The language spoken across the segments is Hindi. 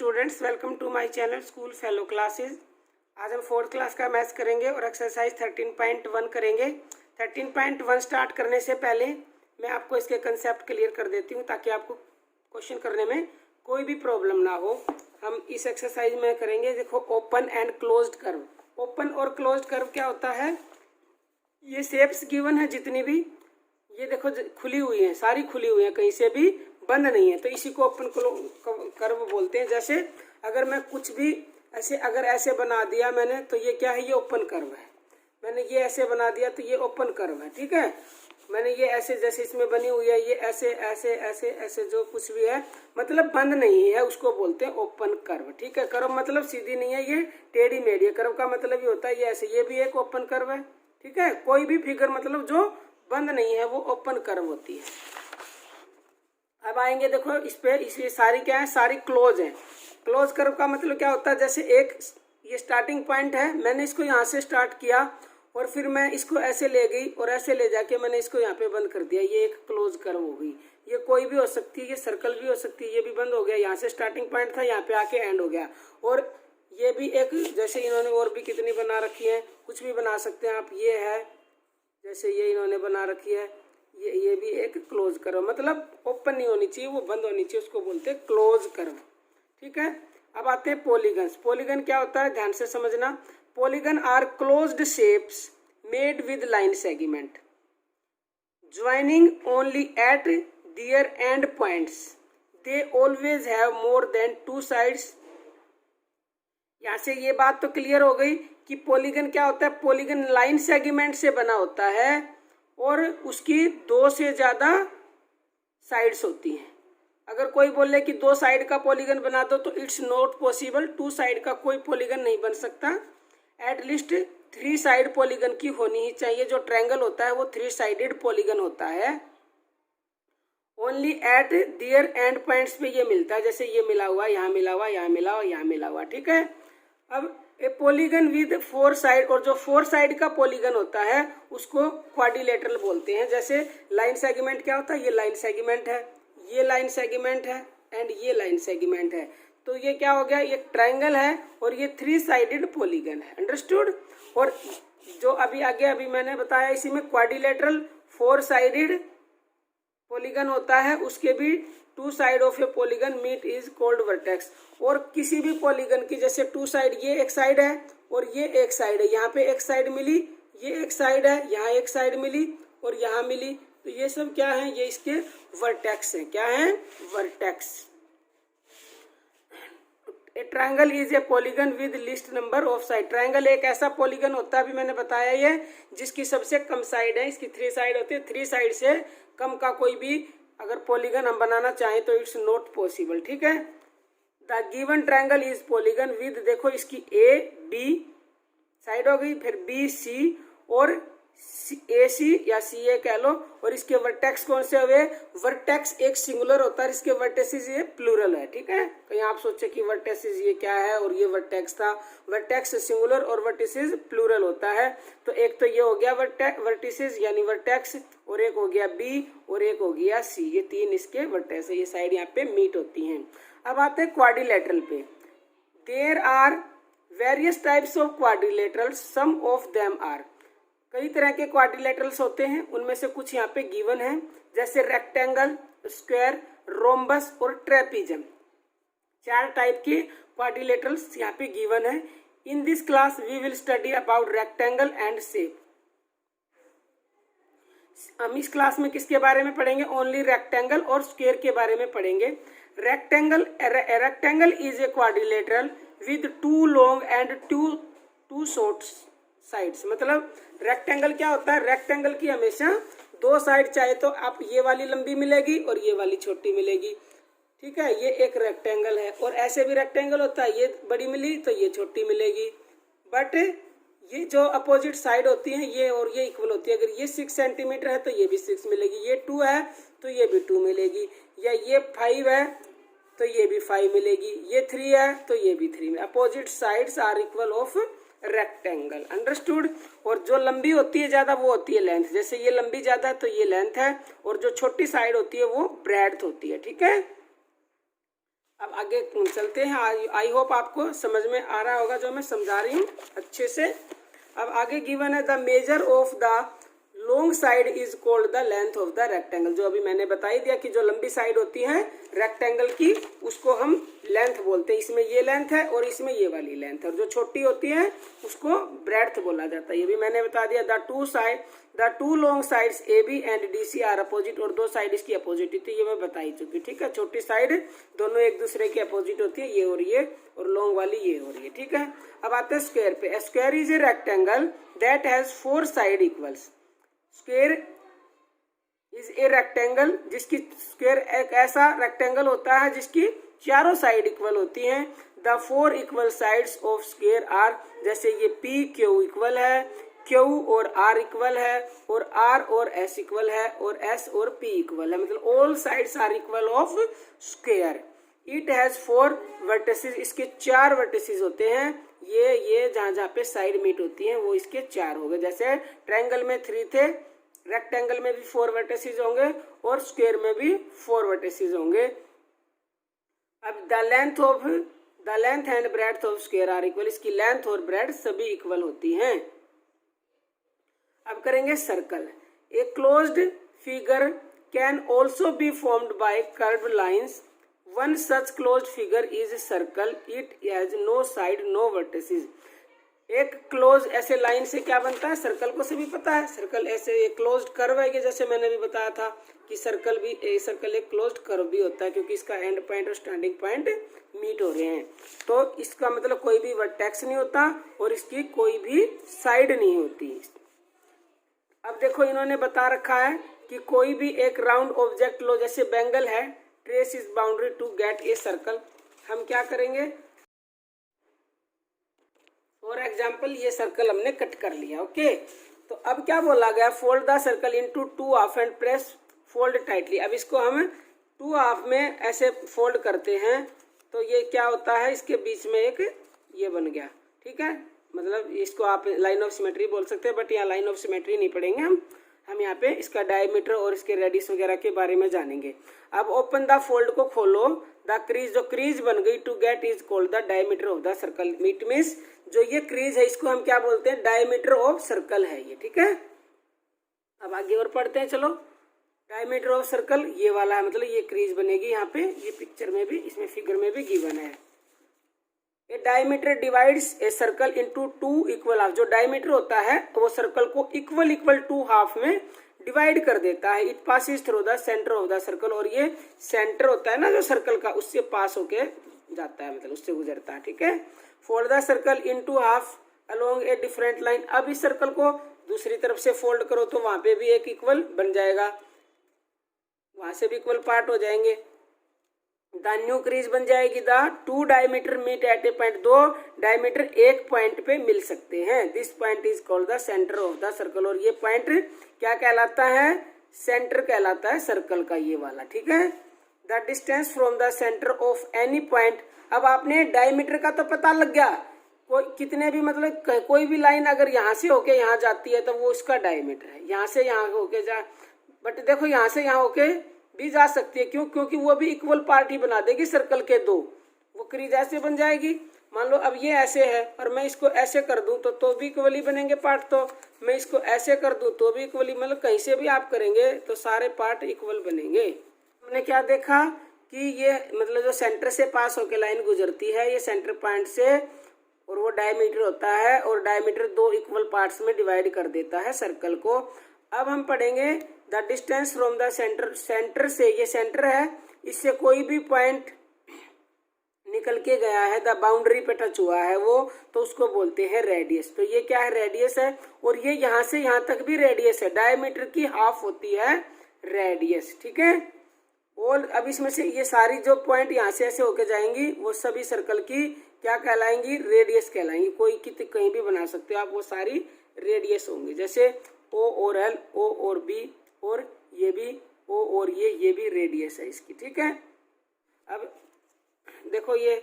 Students, welcome to my channel school fellow classes. आज हम 4th क्लास का मैथ्स करेंगे और एक्सरसाइज 13.1 करेंगे। 13.1 स्टार्ट करने से पहले मैं आपको इसके कंसेप्ट क्लियर कर देती हूँ ताकि आपको क्वेश्चन करने में कोई भी प्रॉब्लम ना हो। हम इस एक्सरसाइज में करेंगे, देखो, open and closed curve. Open और क्लोज्ड कर्व क्या होता है? ये शेप्स गिवन है जितनी भी, ये देखो खुली हुई है, सारी खुली हुई है, कहीं से भी बंद नहीं है, तो इसी को ओपन कर्व बोलते हैं। जैसे अगर मैं कुछ भी ऐसे बना दिया मैंने, तो ये क्या है? ये ओपन कर्व है। मैंने ये ऐसे बना दिया तो ये ओपन कर्व है, ठीक है। मैंने ये ऐसे, जैसे इसमें बनी हुई है, ये ऐसे ऐसे ऐसे ऐसे जो कुछ भी है, मतलब बंद नहीं है, उसको बोलते हैं ओपन कर्व, ठीक है। कर्व मतलब सीधी नहीं है, ये टेढ़ी मेढ़ी है। कर्व का मतलब ये होता है ये ऐसे, ये भी एक ओपन कर्व है, ठीक है। कोई भी फिगर मतलब जो बंद नहीं है वो ओपन कर्व होती है। अब आएंगे, देखो इस पे, इसलिए सारी क्या है? सारी क्लोज है। क्लोज कर्व का मतलब क्या होता है? जैसे एक ये स्टार्टिंग पॉइंट है, मैंने इसको यहाँ से स्टार्ट किया और फिर मैं इसको ऐसे ले गई और ऐसे ले जाके मैंने इसको यहाँ पे बंद कर दिया, ये एक क्लोज कर्व हो गई। ये कोई भी हो सकती है, ये सर्कल भी हो सकती है, ये भी बंद हो गया। यहाँ से स्टार्टिंग पॉइंट था, यहाँ पे आके एंड हो गया। और ये भी एक, जैसे इन्होंने और भी कितनी बना रखी है, कुछ भी बना सकते हैं आप। ये है, जैसे ये इन्होंने बना रखी है, ये भी एक क्लोज कर्व, मतलब ओपन नहीं होनी चाहिए, वो बंद होनी चाहिए, उसको बोलते हैं क्लोज कर्व, ठीक है। अब आते हैं पॉलीगन्स। पॉलीगन क्या होता है? ध्यान से समझना। Polygon are closed shapes made with line segment joining only at their end points. They always have more than 2 sides. यहाँ से ये बात तो क्लियर हो गई कि पॉलीगन क्या होता है। पॉलीगन लाइन सेगमेंट से बना होता है और उसकी 2 से ज्यादा साइड्स होती हैं। अगर कोई बोले कि 2 साइड का पॉलीगन बना दो तो इट्स नॉट पॉसिबल। 2 साइड का कोई पॉलीगन नहीं बन सकता। एटलीस्ट 3 साइड पॉलीगन की होनी ही चाहिए। जो ट्रायंगल होता है वो 3 साइडेड पॉलीगन होता है। Only at their end points पे ये मिलता है। जैसे ये मिला हुआ, यहाँ मिला हुआ, यहाँ मिला हुआ, यहाँ मिला हुआ, ठीक है। अब ए पॉलीगन विद 4 साइड, और जो 4 साइड का पॉलीगन होता है उसको क्वाड्रिलेटरल बोलते हैं। जैसे लाइन सेगमेंट क्या होता है? ये लाइन सेगमेंट है, ये लाइन सेगमेंट है एंड ये लाइन सेगमेंट है। तो ये क्या हो गया? ये ट्रायंगल है और ये 3 साइडेड पॉलीगन है। अंडरस्टूड। और जो अभी आगे अभी मैंने बताया, इसी में क्वाड्रिलेटरल 4 साइडेड पॉलीगन होता है, उसके भी 2 side of a polygon meet is called vertex. और किसी भी पॉलीगन की जैसे 2 साइड, ये एक साइड है और ये एक साइड है, यहाँ पे एक साइड मिली, ये एक साइड है, यहाँ एक साइड मिली और यहाँ मिली, तो ये सब क्या है? ये इसके वर्टेक्स हैं। क्या है? Vertex. A triangle is a polygon with list number of side. Triangle एक ऐसा पॉलीगन होता है, अभी मैंने बताया ये, जिसकी सबसे कम साइड है। इसकी 3 साइड होती है, 3 साइड से कम का कोई भी अगर पॉलीगन हम बनाना चाहें तो इट्स नॉट पॉसिबल, ठीक है। The given triangle is polygon with, देखो इसकी ए बी साइड हो गई, फिर बी सी और ए सी या सी ए कह लो, और इसके वर्टेक्स कौन से हुए? वर्टेक्स एक सिंगुलर होता है, इसके वर्टेसिस ये प्लूरल है, ठीक है। कहीं आप सोचे कि वर्टेसिस ये क्या है और ये वर्टेक्स था। वर्टेक्स सिंगुलर और वर्टिसिस प्लूरल होता है। तो एक तो ये हो गया वर्टिसिस यानी वर्टेक्स, और एक हो गया बी और एक हो गया सी। ये 3 इसके वर्टेक्स है, ये साइड यहाँ पे मीट होती हैं। अब आते हैं क्वाड्रिलेटरल पे। There are various types of quadrilaterals, some of them are. कई तरह के क्वाड्रिलेटरल्स होते हैं, उनमें से कुछ यहाँ पे गिवन है, जैसे रेक्टेंगल, स्क्वायर, रोम्बस और ट्रेपीजम। 4 टाइप के क्वाड्रिलेटरल्स यहाँ पे गिवन है। In this class we will study about rectangle and shape. हम इस क्लास में किसके बारे में पढ़ेंगे? ओनली रेक्टेंगल और स्क्वायर के बारे में पढ़ेंगे। Rectangle is a quadrilateral with 2 long and 2 short sides. मतलब रेक्टेंगल क्या होता है? रेक्टेंगल की हमेशा 2 साइड चाहे तो आप ये वाली लंबी मिलेगी और ये वाली छोटी मिलेगी, ठीक है। ये एक रेक्टेंगल है। और ऐसे भी रेक्टेंगल होता है, ये बड़ी मिली तो ये छोटी मिलेगी। बट ये जो अपोजिट साइड होती है, ये और ये इक्वल होती है। अगर ये 6 सेंटीमीटर है तो ये भी 6 मिलेगी, ये 2 है तो ये भी 2 मिलेगी, या ये 5 है तो ये भी 5 मिलेगी, ये 3 है तो ये भी 3 में। Opposite sides are equal of rectangle. Understood. और जो लंबी होती है ज्यादा वो होती है लेंथ। जैसे ये लंबी ज्यादा है तो ये लेंथ है, और जो छोटी साइड होती है वो ब्रेड्थ होती है, ठीक है। अब आगे चलते हैं। आई होप आपको समझ में आ रहा होगा जो मैं समझा रही हूँ अच्छे से। अब आगे गिवन है the measure of the long side is called the length of the rectangle. जो अभी मैंने बता ही दिया कि जो लंबी साइड होती है रेक्टेंगल की उसको हम लेंथ बोलते हैं। इसमें ये लेंथ है और इसमें ये वाली लेंथ है, और जो छोटी होती है उसको ब्रेड्थ बोला जाता है। ये भी मैंने बता दिया। The two long sides A B and D C are opposite, और दो साइड इसकी अपोजिट होती है, ये मैं बता ही चुकी। ठीक है, छोटी साइड दोनों एक दूसरे के अपोजिट होती है, ये और ये, और लॉन्ग वाली ये हो रही है। ठीक है, अब आते हैं स्क्वायर पे। Square is a rectangle that has four side equals. Square is a rectangle, जिसकी स्क्वायर एक ऐसा रेक्टेंगल होता है जिसकी चारों साइड इक्वल होती हैं। The four equal sides of square are, जैसे ये पी क्यू इक्वल है, क्यू और आर इक्वल है, और आर और एस इक्वल है, और एस और पी इक्वल है, मतलब all sides are equal of square. It has four vertices, इसके चार वर्टिसेस होते हैं। ये जहाँ जहाँ पे साइड मीट होती हैं वो इसके चार हो गए। जैसे ट्रायंगल में 3 थे, रेक्टेंगल में भी 4 वर्टिसेस होंगे, और स्क्वायर में भी 4 वर्टिसेस होंगे। अब the length and breadth of square are equal, इसकी लेंथ और ब्रेड्थ सभी इक्वल होती हैं। अब करेंगे circle. A closed figure can also be formed by curved lines. One such closed figure is circle, it has no side no vertices. एक क्लोज ऐसे लाइन से क्या बनता है, सर्कल को सभी पता है। सर्कल ऐसे एक क्लोज्ड कर्व है, जैसे मैंने भी बताया था कि सर्कल एक क्लोज्ड कर्व भी होता है, क्योंकि इसका एंड पॉइंट और स्टार्टिंग पॉइंट मीट हो रहे हैं। तो इसका मतलब कोई भी वर्टेक्स नहीं होता और इसकी कोई भी साइड नहीं होती। अब देखो इन्होंने बता रखा है कि कोई भी एक राउंड ऑब्जेक्ट लो, जैसे बैंगल है, trace is boundary to get a circle. हम क्या करेंगे, फॉर एग्जाम्पल ये सर्कल हमने कट कर लिया। ओके, तो अब क्या बोला गया, fold the circle into 2 half and press fold tightly. अब इसको हम 2 हाफ में ऐसे फोल्ड करते हैं तो ये क्या होता है, इसके बीच में एक ये बन गया। ठीक है, मतलब इसको आप लाइन ऑफ सिमेट्री बोल सकते हैं, बट यहाँ लाइन ऑफ सिमेट्री नहीं पढ़ेंगे हम यहाँ पे इसका डायमीटर और इसके रेडियस वगैरह के बारे में जानेंगे। अब ओपन द फोल्ड को खोलो, द क्रीज, जो क्रीज बन गई to get is called the diameter of the circle. It means जो ये क्रीज है इसको हम क्या बोलते हैं, डायमीटर ऑफ सर्कल है ये। ठीक है, अब आगे और पढ़ते हैं। चलो, डायमीटर ऑफ सर्कल ये वाला है, मतलब ये क्रीज बनेगी यहाँ पे, ये पिक्चर में भी, इसमें फिगर में भी गिवन है। ए diameter divides a circle into 2 equal half. जो डायमीटर होता है वो सर्कल को इक्वल 2 हाफ में डिवाइड कर देता है। It passes through the centre of the circle, और ये सेंटर होता है ना जो सर्कल का, उससे पास होके जाता है, मतलब उससे गुजरता है। ठीक है, fold the circle into half along a different line. अब इस सर्कल को दूसरी तरफ से फोल्ड करो तो वहां पे भी एक इक्वल बन जाएगा, वहां से भी इक्वल पार्ट हो जाएंगे। द न्यू क्रीज बन जाएगी the 2 diameter meet at a point. 2 diameter एक पॉइंट पे मिल सकते हैं। This point is called the centre of the circle, और ये पॉइंट क्या कहलाता है, सेंटर कहलाता है सर्कल का ये वाला। ठीक है, the distance from the centre of any point. अब आपने डायमीटर का तो पता लग गया, कोई कितने भी मतलब कोई भी लाइन अगर यहाँ से होके यहाँ जाती है तो वो उसका डायमीटर है। यहाँ से यहाँ होके बट देखो यहाँ से यहाँ होके भी जा सकती है, क्यों, क्योंकि वो भी इक्वल पार्ट ही बना देगी सर्कल के 2। वो क्रीज ऐसे बन जाएगी। मान लो अब ये ऐसे है और मैं इसको ऐसे कर दूं तो भी इक्वली बनेंगे पार्ट। तो मैं इसको ऐसे कर दूं तो भी इक्वली, मतलब कहीं से भी आप करेंगे तो सारे पार्ट इक्वल बनेंगे। हमने क्या देखा कि ये मतलब जो सेंटर से पास होकर लाइन गुजरती है ये सेंटर पॉइंट से, और वो डायमीटर होता है, और डायमीटर 2 इक्वल पार्ट्स में डिवाइड कर देता है सर्कल को। अब हम पढ़ेंगे the distance from the centre. Centre से, ये सेंटर है, इससे कोई भी पॉइंट निकल के गया है, द बाउंड्री पे टच हुआ है वो, तो उसको बोलते हैं रेडियस। तो ये क्या है, रेडियस है, और ये यहाँ से यहाँ तक भी रेडियस है। डायमीटर की हाफ होती है रेडियस। ठीक है, और अब इसमें से ये सारी जो पॉइंट यहाँ से ऐसे होके जाएंगी वो सभी सर्कल की क्या कहलाएंगी, रेडियस कहलाएंगी। कोई कहीं भी बना सकते हो आप, वो सारी रेडियस होंगी। जैसे ओ और एल, ओ और बी, और ये भी ओ और ये भी रेडियस है इसकी। ठीक है, अब देखो ये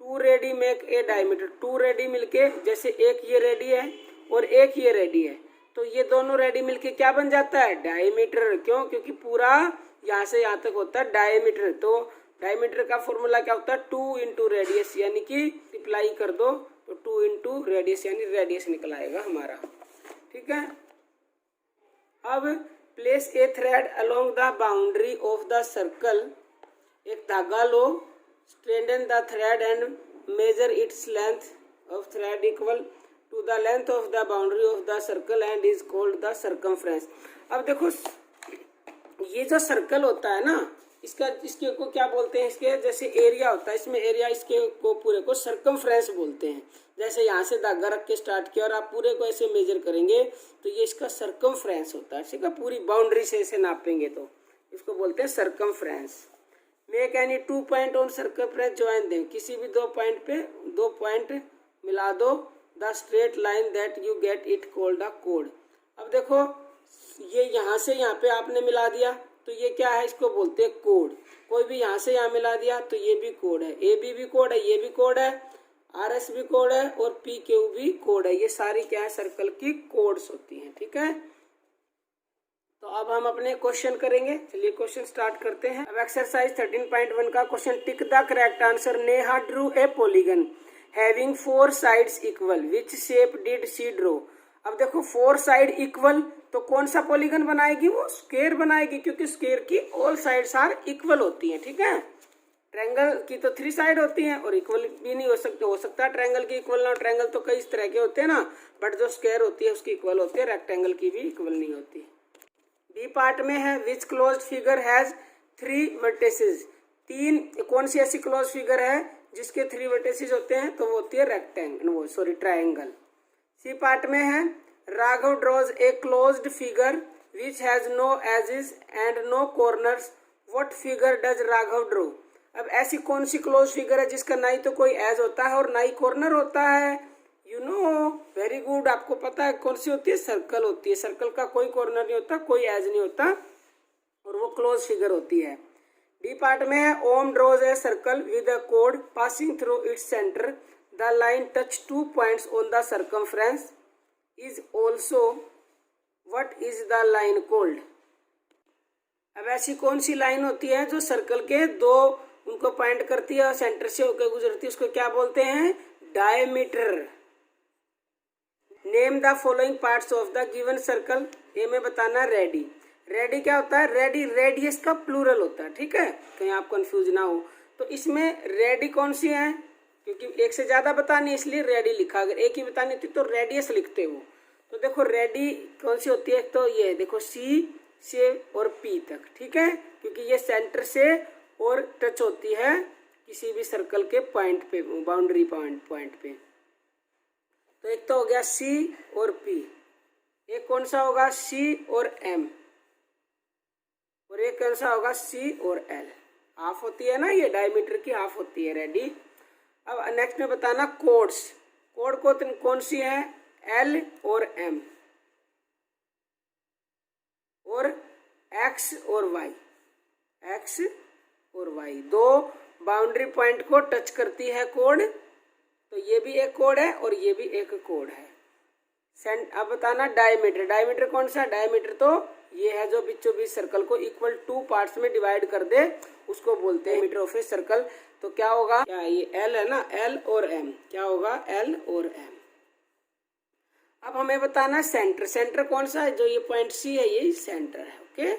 2 ready make a diameter. 2 ready मिलके, जैसे एक ये रेडी है और एक ये रेडी है, तो ये दोनों रेडी मिलके क्या बन जाता है, डायमीटर। क्यों, क्योंकि पूरा यहाँ से यहाँ तक होता है डायमीटर। तो डायमीटर का फॉर्मूला क्या होता है, 2 इंटू रेडियस, यानी कि मल्टीप्लाई कर दो तो 2 इंटू रेडियस यानी रेडियस निकल आएगा हमारा। ठीक है, अब place a thread along the boundary of the circle, एक धागा लो, strengthen the thread and measure its length of thread equal to the length of the boundary of the circle and is called the circumference. अब देखो ये जो सर्कल होता है ना, इसके को क्या बोलते हैं, इसके जैसे एरिया होता है, इसमें एरिया इसके को पूरे को सर्कमफ्रेंस बोलते हैं। जैसे यहाँ से धागा रख के स्टार्ट किया और आप पूरे को ऐसे मेजर करेंगे तो ये इसका सर्कमफ्रेंस होता है। ठीक है, पूरी बाउंड्री से ऐसे नापेंगे तो इसको बोलते हैं circumference. Make any 2 point on circumference join them, किसी भी 2 पॉइंट पे 2 पॉइंट मिला दो, the straight line that you get it called the code. अब देखो ये यहाँ से यहाँ पे आपने मिला दिया तो ये क्या है, इसको बोलते हैं कोड। कोई भी यहाँ से यहाँ मिला दिया तो ये भी कोड है, ए बी भी कोड है, ये भी कोड है, आर एस भी कोड है और पी क्यू भी कोड है। ये सारी क्या है, सर्कल की कोड्स होती हैं। ठीक है, तो अब हम अपने क्वेश्चन करेंगे। चलिए क्वेश्चन स्टार्ट करते हैं। अब एक्सरसाइज 13.1 का question, tick the correct answer. Neha Drew A polygon having 4 sides equal, which shape did she draw. अब देखो 4 साइड इक्वल, तो कौन सा पॉलीगन बनाएगी, वो स्क्वायर बनाएगी, क्योंकि स्क्वायर की ऑल साइड्स आर इक्वल होती हैं। ठीक है, ट्रायंगल की तो 3 साइड होती हैं और इक्वल भी नहीं हो सकता ट्रायंगल की इक्वल ना। ट्रायंगल तो कई तरह के होते हैं ना, बट जो स्क्वायर होती है उसकी इक्वल होती है, रेक्टेंगल की भी इक्वल नहीं होती। बी पार्ट में है, विच क्लोज्ड फिगर हैज 3 वर्टिसेस। 3 कौन सी ऐसी क्लोज फिगर है जिसके 3 वर्टिसेस होते हैं, तो वो होती है ट्रायंगल। सी पार्ट में है, Raghav draws a closed figure which has no edges and no corners, what figure does Raghav draw. अब ऐसी कौन सी क्लोज फिगर है जिसका ना ही तो कोई एज होता है और ना ही कॉर्नर होता है। यू नो, वेरी गुड, आपको पता है कौन सी होती है, सर्कल होती है। सर्कल का कोई कॉर्नर नहीं होता, कोई एज नहीं होता और वो क्लोज फिगर होती है। डी पार्ट में है, Om draws a circle with a कोड passing through its centre, the line touch 2 points on the circumference is also, what is the line called. अब ऐसी कौन सी लाइन होती है जो सर्कल के 2 उनको पॉइंट करती है और सेंटर से होकर गुजरती है, उसको क्या बोलते हैं, diameter. Name the following parts of the given circle. ये में बताना रेडी। रेडी क्या होता है, रेडी रेडियस का प्लूरल होता है। ठीक है, कहीं आप कंफ्यूज ना हो। तो इसमें रेडी कौन सी है, क्योंकि एक से ज्यादा बतानी इसलिए रेडी लिखा, अगर एक ही बतानी थी तो रेडियस लिखते हो। तो देखो रेडी कौन सी होती है, तो ये देखो सी से और पी तक। ठीक है, क्योंकि ये सेंटर से और टच होती है किसी भी सर्कल के पॉइंट पे, बाउंड्री पॉइंट पे। तो एक तो हो गया सी और पी, एक कौन सा होगा सी और एम, और एक कौन सा होगा सी और एल। हाफ होती है ना, ये डायमीटर की हाफ होती है रेडी। अब नेक्स्ट में बताना कोड्स। कोड कौन सी है, एल और एम और एक्स और वाई। एक्स और वाई 2 बाउंड्री पॉइंट को टच करती है कोड, तो ये भी एक कोड है और ये भी एक कोड है। अब बताना डायमीटर। डायमीटर कौन सा, डायमीटर तो ये है जो बीचों बीच सर्कल को इक्वल 2 पार्ट्स में डिवाइड कर दे, उसको बोलते हैं मीटर ऑफ ए सर्कल। तो क्या होगा, क्या ये एल है ना, एल और एम, क्या होगा एल और एम। अब हमें बताना सेंटर। सेंटर कौन सा है, जो ये पॉइंट सी है ये सेंटर है। ओके।